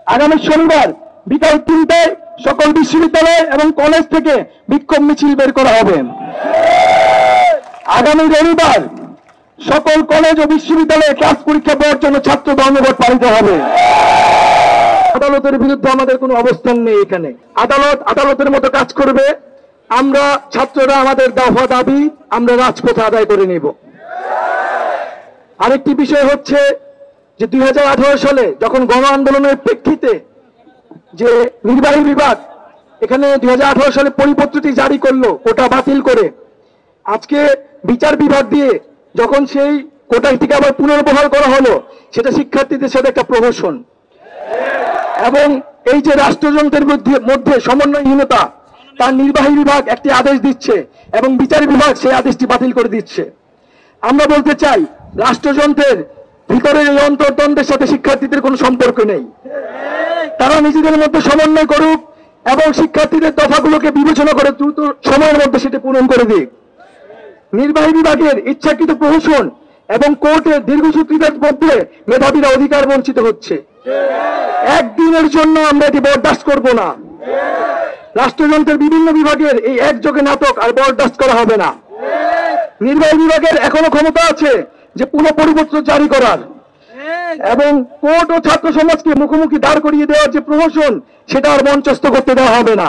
আগামী শনিবার বিকাল 3টায় সকল বিশ্ববিদ্যালয় এবং কলেজ থেকে বিক্ষোভ মিছিল বের করা হবে। আগামী রবিবার সকল কলেজ ও বিশ্ববিদ্যালয়ে ক্লাস পরীক্ষা দেওয়ার জন্য ছাত্র ধর্মঘট পালিত হবে। আদালতের বিরুদ্ধে আমাদের কোনো অবস্থান নেই। এখানে আদালতের মতো কাজ করবে। আমরা ছাত্ররা আমাদের দফা দাবি আমরা রাজপথে আদায় করে নেব। আরেকটি বিষয় হচ্ছে যে 2018 সালে যখন গণ আন্দোলনের প্রেক্ষিতে যে নির্বাহী বিভাগ এখানে 2018 সালে পরিপত্রটি জারি করলো কোটা বাতিল করে, আজকে বিচার বিভাগ দিয়ে যখন সেই কোটাটিকে আবার পুনর্বহাল করা হলো, সেটা শিক্ষার্থীদের সাথে একটা প্রহসন। এবং এই যে রাষ্ট্রযন্ত্রের মধ্যে সমন্বয়হীনতা, তার নির্বাহী বিভাগ একটি আদেশ দিচ্ছে এবং বিচার বিভাগ সেই আদেশটি বাতিল করে দিচ্ছে। আমরা বলতে চাই, রাষ্ট্রযন্ত্রের ভিতরের এই অন্তর্দ্বন্দ্বের সাথে শিক্ষার্থীদের কোনো সম্পর্ক নেই। তারা নিজেদের মধ্যে সমন্বয় করুক এবং শিক্ষার্থীদের দফাগুলোকে বিবেচনা করে দ্রুত সময়ের মধ্যে সেটি পূরণ করে দিক। নির্বাহী বিভাগের ইচ্ছাকৃত প্রহসন এবং কোর্টের দীর্ঘসূত্রিতার মধ্যে মেধাবীরা অধিকার বঞ্চিত হচ্ছে। একদিনের জন্য আমরা এটি বরদাস্ত করব না। রাষ্ট্রযন্ত্রের বিভিন্ন বিভাগের এই একযোগে নাটক আর বরদাস্ত করা হবে না। নির্বাহী বিভাগের এখনো ক্ষমতা আছে যে পুনঃ পরিপত্র জারি করার, এবং কোর্ট ও ছাত্র সমাজকে মুখোমুখি দাঁড় করিয়ে দেওয়ার যে প্রহসন, সেটা আর মঞ্চস্থ করতে দেওয়া হবে না।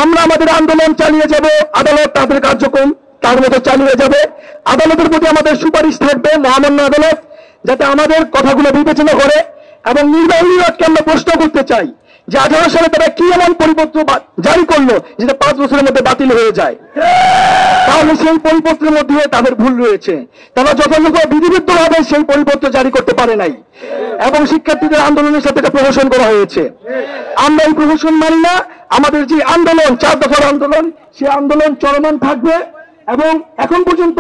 আমরা আমাদের আন্দোলন চালিয়ে যাব, আদালত তাদের কার্যক্রম তার মতো চালিয়ে যাবে। আদালতের প্রতি আমাদের সুপারিশ থাকবে, মহামান্য আদালত যাতে আমাদের কথাগুলো বিবেচনা করে। এবং নির্বাহী বিভাগকে আমরা প্রশ্ন করতে চাই যে 18 সালে তারা কি এমন পরিপত্র জারি করলো যেটা 5 বছরের মধ্যে বাতিল হয়ে যায়। তাহলে সেই পরিপত্রের মধ্যে তাদের ভুল রয়েছে। তারা যথাযথ বিধিবদ্ধভাবে সেই পরিপত্র জারি করতে পারে নাই এবং শিক্ষার্থীদের আন্দোলনের সাথে এটা প্রহসন করা হয়েছে। আমরা এই প্রহসন মানি না। আমাদের যে আন্দোলন, 4 দফার আন্দোলন, সেই আন্দোলন চলমান থাকবে। এবং এখন পর্যন্ত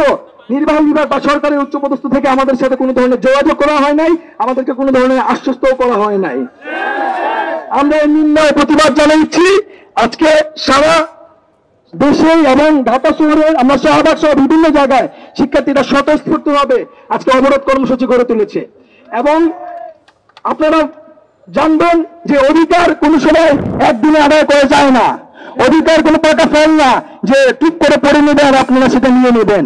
নির্বাহী বিভাগ বা সরকারের উচ্চপদস্থ থেকে আমাদের সাথে কোনো ধরনের যোগাযোগ করা হয় নাই, আমাদেরকে কোনো ধরনের আশ্বস্তও করা হয় নাই। আমরা এর নির্ণয় প্রতিবাদ জানাচ্ছি। আজকে সারা দেশে এবং ঢাকা শহরে আমরা শাহবাগ সহ বিভিন্ন জায়গায় শিক্ষার্থীরা স্বতঃস্ফূর্তভাবে আজকে অবরোধ কর্মসূচি গড়ে তুলেছে। এবং আপনারা জানবেন যে অধিকার কোনো সময় একদিনে আদায় করা যায় না। অধিকার কোনো টাকা ফেল না যে ঠিক করে পড়ে নেবেন আর আপনারা সেটা নিয়ে নেবেন।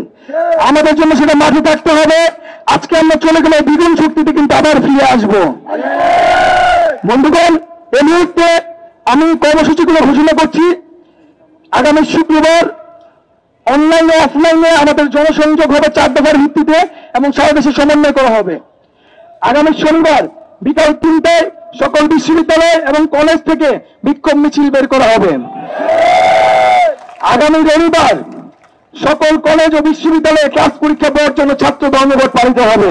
আমাদের জন্য সেটা মাঠে থাকতে হবে। আজকে আমরা চলে গেলে দ্বিগুণ শক্তিতে কিন্তু আবার ফিরে আসবো। বন্ধুগণ, এই মুহূর্তে আমি কর্মসূচিগুলো ঘোষণা করছি। আগামী শুক্রবার অনলাইনে অফলাইনে আমাদের জনসংযোগ হবে 4 দফার ভিত্তিতে এবং সারা দেশে সমন্বয় করা হবে। আগামী শনিবার বিকাল 3টায় সকল বিশ্ববিদ্যালয় এবং কলেজ থেকে বিক্ষোভ মিছিল বের করা হবে। আগামী রবিবার সকল কলেজ ও বিশ্ববিদ্যালয়ে ক্লাস পরীক্ষা দেওয়ার জন্য ছাত্র ধর্মঘট পালিত হবে।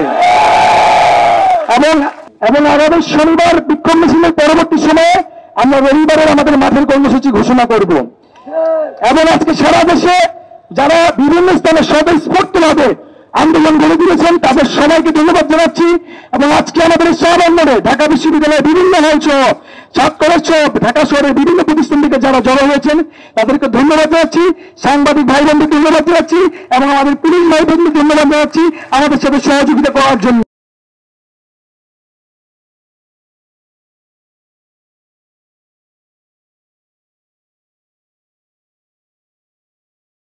এবং আগামী শনিবার বিক্ষোভ মিছিলের পরবর্তী সময়ে আমরা রবিবারের আমাদের মাঠের কর্মসূচি ঘোষণা করব। এবং আজকে সারা দেশে যারা বিভিন্ন স্থানে স্বতঃস্ফূর্তভাবে আন্দোলন গড়ে তুলেছেন তাদের সবাইকে ধন্যবাদ জানাচ্ছি। এবং আজকে আমাদের এই সমাবেশে ঢাকা বিশ্ববিদ্যালয়ের বিভিন্ন হল সহ কলেজ সহ ঢাকা শহরের বিভিন্ন প্রতিষ্ঠান থেকে যারা জড়ো হয়েছেন তাদেরকে ধন্যবাদ জানাচ্ছি। সাংবাদিক ভাই বোনদের ধন্যবাদ জানাচ্ছি এবং আমাদের পুলিশ ভাই বোনদের ধন্যবাদ জানাচ্ছি আমাদের সাথে সহযোগিতা করার জন্য।